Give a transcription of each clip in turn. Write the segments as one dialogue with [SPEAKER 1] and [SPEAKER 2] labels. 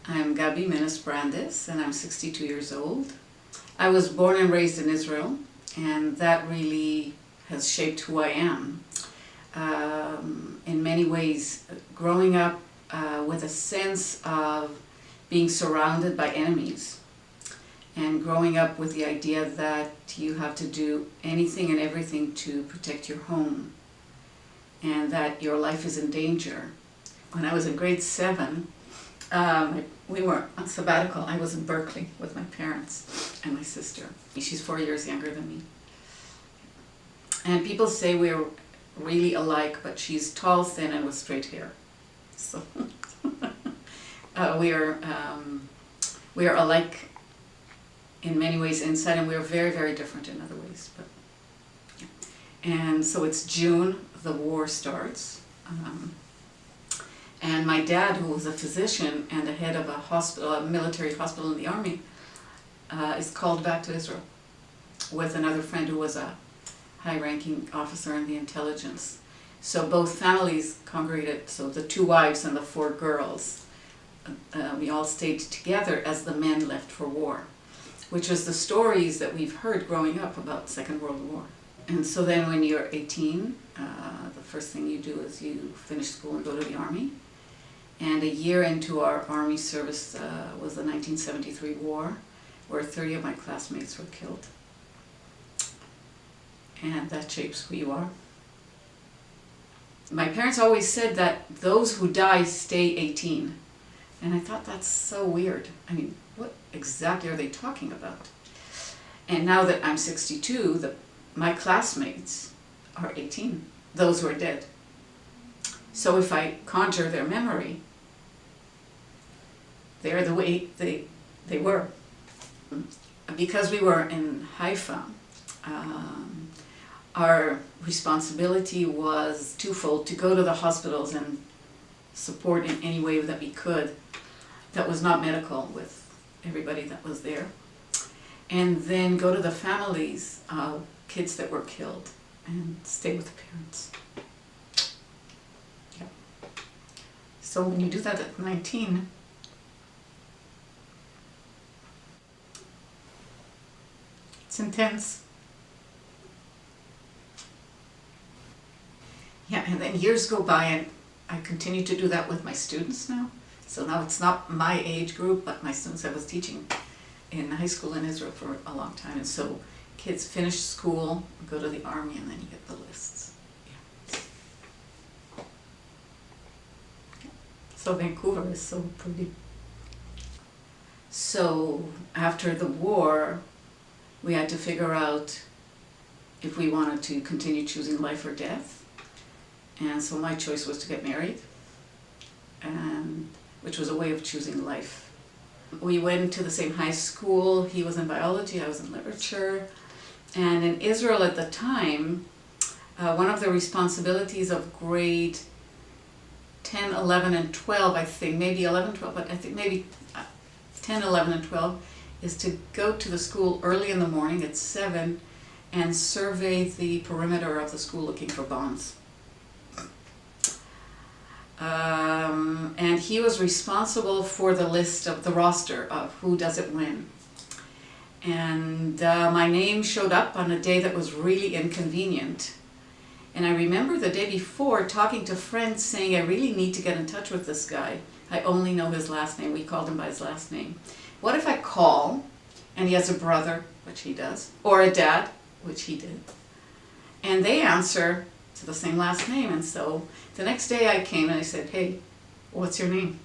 [SPEAKER 1] I'm Gabi Minnes Brandes and I'm 62 years old. I was born and raised in Israel, and that really has shaped who I am. In many ways, growing up with a sense of being surrounded by enemies, and growing up with the idea that you have to do anything and everything to protect your home, and that your life is in danger. When I was in grade 7, we were on sabbatical. I was in Berkeley with my parents and my sister. She's 4 years younger than me. And people say we're really alike, but she's tall, thin, and with straight hair. So we are alike in many ways inside, and we are very, very different in other ways. But yeah. And so it's June, the war starts. And my dad, who was a physician and the head of a hospital, a military hospital in the army, is called back to Israel with another friend who was a high-ranking officer in the intelligence. So both families congregated, so the 2 wives and the 4 girls, we all stayed together as the men left for war, which is the stories that we've heard growing up about Second World War. And so then when you're 18, the first thing you do is you finish school and go to the army. And a year into our army service was the 1973 war, where 30 of my classmates were killed. And that shapes who you are. My parents always said that those who die stay 18. And I thought that's so weird. I mean, what exactly are they talking about? And now that I'm 62, my classmates are 18, those who are dead. So if I conjure their memory, they're the way they were. Because we were in Haifa, our responsibility was twofold: to go to the hospitals and support in any way that we could that was not medical with everybody that was there, and then go to the families of kids that were killed and stay with the parents. Yeah. So when you do that at 19, it's intense. Yeah, and then years go by, and I continue to do that with my students now. So now it's not my age group, but my students. I was teaching in high school in Israel for a long time, and so kids finish school, go to the army, and then you get the lists. Yeah. So Vancouver is so pretty. So after the war, we had to figure out if we wanted to continue choosing life or death. And so my choice was to get married, and which was a way of choosing life. We went to the same high school. He was in biology, I was in literature. And in Israel at the time, one of the responsibilities of grade 10, 11, and 12, I think, maybe 11, 12, but I think maybe 10, 11, and 12, is to go to the school early in the morning at 7 and survey the perimeter of the school looking for bombs. And he was responsible for the list of the roster of who does it when. And my name showed up on a day that was really inconvenient. And I remember the day before talking to friends saying, I really need to get in touch with this guy. I only know his last name. We called him by his last name. What if I call and he has a brother, which he does, or a dad, which he did, and they answer to the same last name? And so the next day I came and I said, hey, what's your name?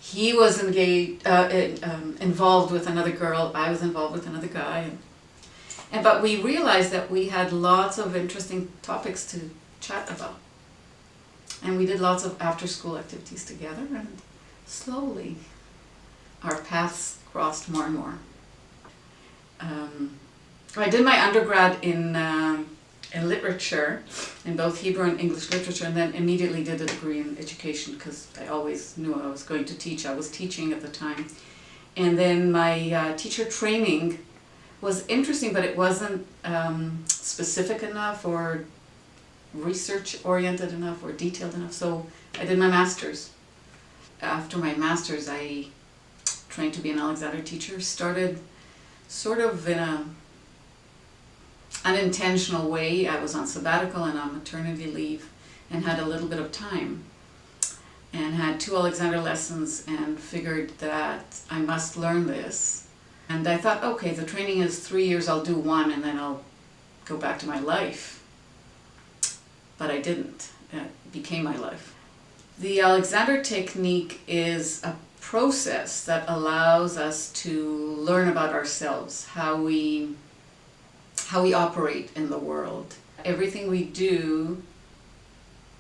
[SPEAKER 1] He was involved with another girl. I was involved with another guy. But we realized that we had lots of interesting topics to chat about. And we did lots of after-school activities together, and slowly our paths crossed more and more. I did my undergrad in literature, in both Hebrew and English literature, and then immediately did a degree in education because I always knew I was going to teach. I was teaching at the time. And then my teacher training was interesting, but it wasn't specific enough or research oriented enough or detailed enough, so I did my master's. after my master's, I trained to be an Alexander teacher. Started sort of in a unintentional way. I was on sabbatical and on maternity leave and had a little bit of time and had 2 Alexander lessons and figured that I must learn this. And I thought, okay, the training is 3 years, I'll do 1 and then I'll go back to my life. But I didn't. It became my life. The Alexander technique is a process that allows us to learn about ourselves, how we operate in the world. Everything we do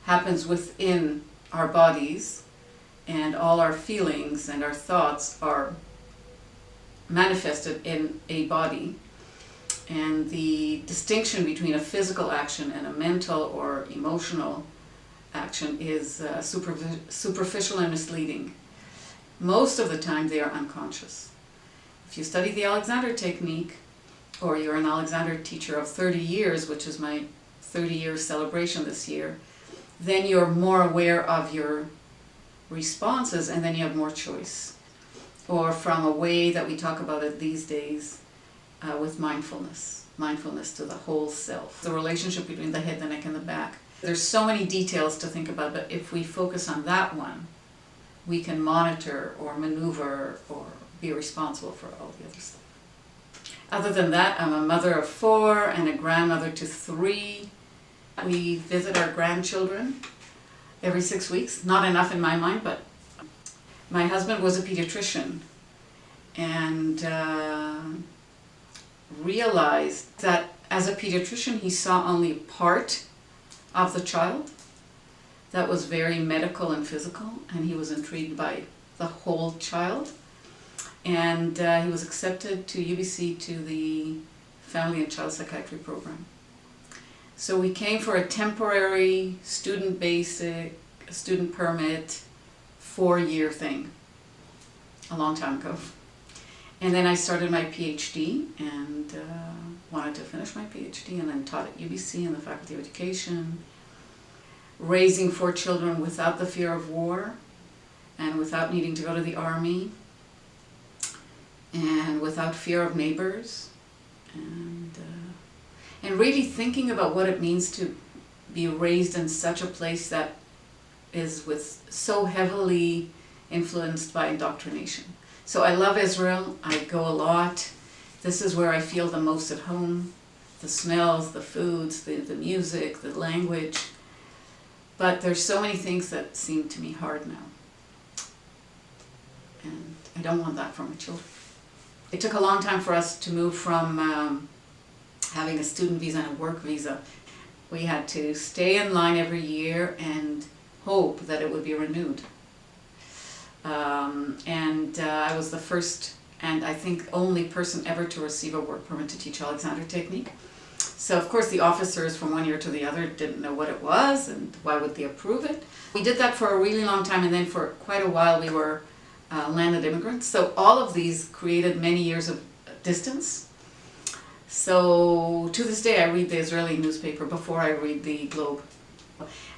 [SPEAKER 1] happens within our bodies, and all our feelings and our thoughts are manifested in a body. And the distinction between a physical action and a mental or emotional action is superficial and misleading. Most of the time they are unconscious. If you study the Alexander technique, or you're an Alexander teacher of 30 years, which is my 30-year celebration this year, then you're more aware of your responses and then you have more choice. Or from a way that we talk about it these days, with mindfulness to the whole self, the relationship between the head, the neck, and the back. There's so many details to think about, but if we focus on that one, we can monitor or maneuver or be responsible for all the other stuff. Other than that, I'm a mother of 4 and a grandmother to 3. We visit our grandchildren every 6 weeks. Not enough in my mind, but my husband was a pediatrician and realized that as a pediatrician he saw only part of the child that was very medical and physical, and he was intrigued by the whole child. And he was accepted to UBC to the Family and Child Psychiatry program. So we came for a temporary student permit 4-year thing a long time ago. And then I started my PhD and wanted to finish my PhD, and then taught at UBC in the Faculty of Education, raising 4 children without the fear of war and without needing to go to the army and without fear of neighbors, and really thinking about what it means to be raised in such a place that is so heavily influenced by indoctrination. So I love Israel. I go a lot. This is where I feel the most at home. The smells, the foods, the music, the language. But there's so many things that seem to me hard now. And I don't want that for my children. It took a long time for us to move from having a student visa and a work visa. We had to stay in line every year and hope that it would be renewed. I was the first and I think only person ever to receive a work permit to teach Alexander technique. So of course the officers from one year to the other didn't know what it was and why would they approve it. We did that for a really long time, and then for quite a while we were landed immigrants. So all of these created many years of distance. So to this day I read the Israeli newspaper before I read the Globe.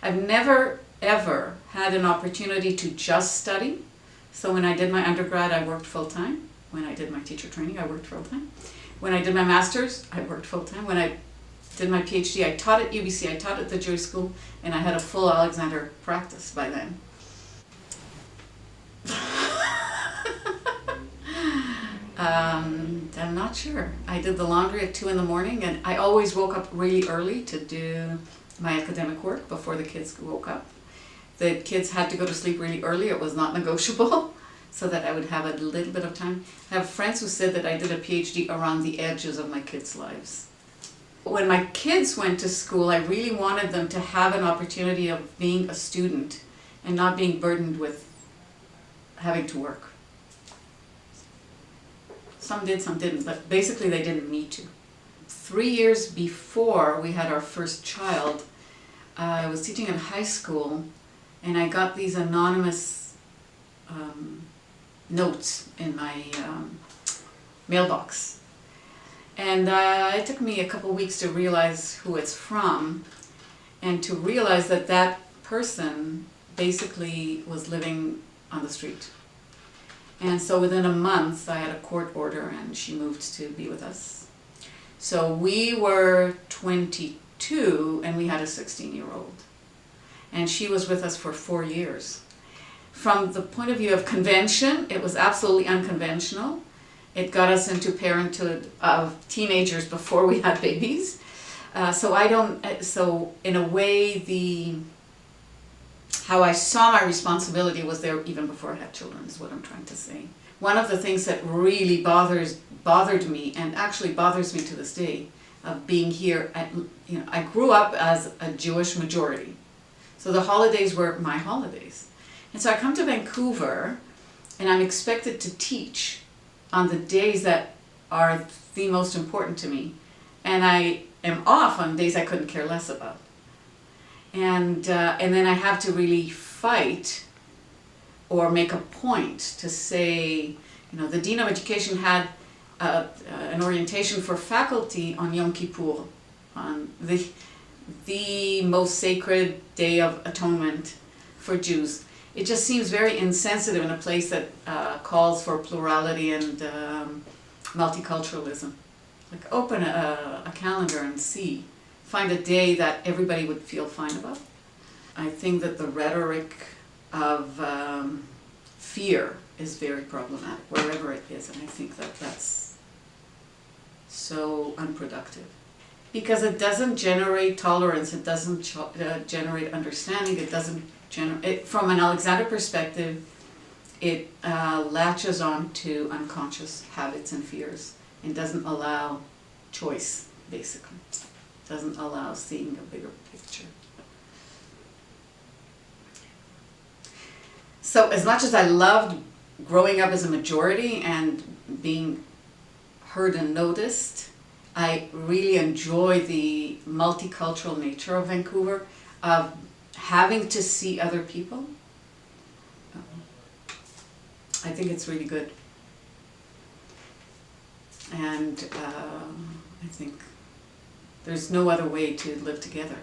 [SPEAKER 1] I've never ever had an opportunity to just study. So when I did my undergrad I worked full-time. When I did my teacher training I worked full-time. When I did my master's I worked full-time. When I did my PhD I taught at UBC, I taught at the Jewish school, and I had a full Alexander practice by then. I'm not sure. I did the laundry at 2 in the morning, and I always woke up really early to do my academic work before the kids woke up. The kids had to go to sleep really early. It was not negotiable, so that I would have a little bit of time. I have friends who said that I did a PhD around the edges of my kids' lives. When my kids went to school, I really wanted them to have an opportunity of being a student and not being burdened with having to work. Some did, some didn't, but basically they didn't need to. 3 years before we had our first child, I was teaching in high school, and I got these anonymous notes in my mailbox. And it took me a couple weeks to realize who it's from, and to realize that that person basically was living on the street. And so within a month, I had a court order and she moved to be with us. So we were 22 and we had a 16-year-old. And she was with us for 4 years. From the point of view of convention, it was absolutely unconventional. It got us into parenthood of teenagers before we had babies. So in a way, how I saw my responsibility was there even before I had children, is what I'm trying to say. One of the things that really bothered me, and actually bothers me to this day, of being here, I grew up as a Jewish majority. So the holidays were my holidays. And so I come to Vancouver and I'm expected to teach on the days that are the most important to me. And I am off on days I couldn't care less about. And then I have to really fight or make a point to say, the Dean of Education had an orientation for faculty on Yom Kippur, on the most sacred day of atonement for Jews. It just seems very insensitive in a place that calls for plurality and multiculturalism. Like, open a calendar and see. Find a day that everybody would feel fine about. I think that the rhetoric of fear is very problematic, wherever it is, and I think that that's so unproductive. Because it doesn't generate tolerance, it doesn't generate understanding, it doesn't generate, from an Alexander perspective, it latches on to unconscious habits and fears and doesn't allow choice, basically. Doesn't allow seeing a bigger picture. So as much as I loved growing up as a majority and being heard and noticed, I really enjoy the multicultural nature of Vancouver, of having to see other people. I think it's really good. And I think there's no other way to live together.